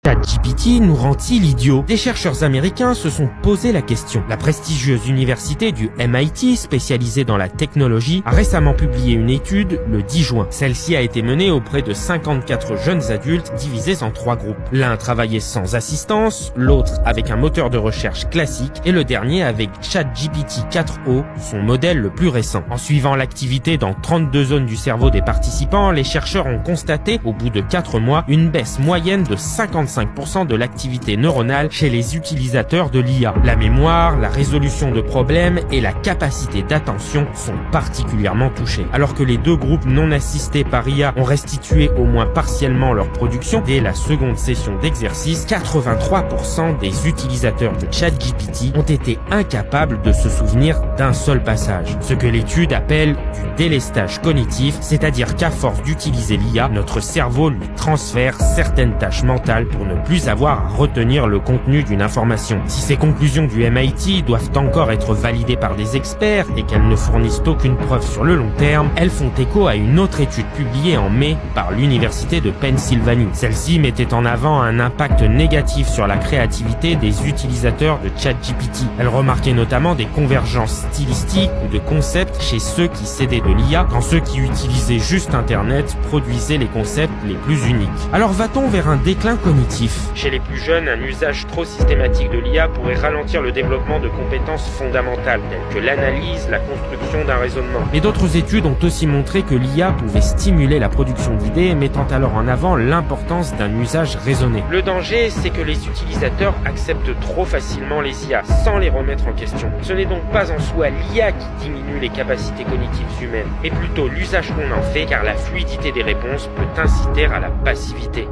ChatGPT nous rend-il idiots? Des chercheurs américains se sont posé la question. La prestigieuse université du MIT, spécialisée dans la technologie, a récemment publié une étude le 10 juin. Celle-ci a été menée auprès de 54 jeunes adultes divisés en 3 groupes. L'un travaillait sans assistance, l'autre avec un moteur de recherche classique et le dernier avec ChatGPT 4o, son modèle le plus récent. En suivant l'activité dans 32 zones du cerveau des participants, les chercheurs ont constaté, au bout de 4 mois, une baisse moyenne de 55% de l'activité neuronale chez les utilisateurs de l'IA. La mémoire, la résolution de problèmes et la capacité d'attention sont particulièrement touchés. Alors que les 2 groupes non assistés par IA ont restitué au moins partiellement leur production, dès la seconde session d'exercice, 83% des utilisateurs de ChatGPT ont été incapables de se souvenir d'un seul passage. Ce que l'étude appelle du délestage cognitif, c'est-à-dire qu'à force d'utiliser l'IA, notre cerveau lui transfère certaines tâches mentales pour ne plus avoir à retenir le contenu d'une information. Si ces conclusions du MIT doivent encore être validées par des experts et qu'elles ne fournissent aucune preuve sur le long terme, elles font écho à une autre étude publiée en mai par l'université de Pennsylvanie. Celle-ci mettait en avant un impact négatif sur la créativité des utilisateurs de ChatGPT. Elle remarquait notamment des convergences stylistiques ou de concepts chez ceux qui s'aidaient de l'IA, quand ceux qui utilisaient juste Internet produisaient les concepts les plus uniques. Alors va-t-on vers un déclin cognitif? Chez les plus jeunes, un usage trop systématique de l'IA pourrait ralentir le développement de compétences fondamentales, telles que l'analyse, la construction d'un raisonnement. Mais d'autres études ont aussi montré que l'IA pouvait stimuler la production d'idées, mettant alors en avant l'importance d'un usage raisonné. Le danger, c'est que les utilisateurs acceptent trop facilement les IA, sans les remettre en question. Ce n'est donc pas en soi l'IA qui diminue les capacités cognitives humaines, mais plutôt l'usage qu'on en fait, car la fluidité des réponses peut inciter à la passivité.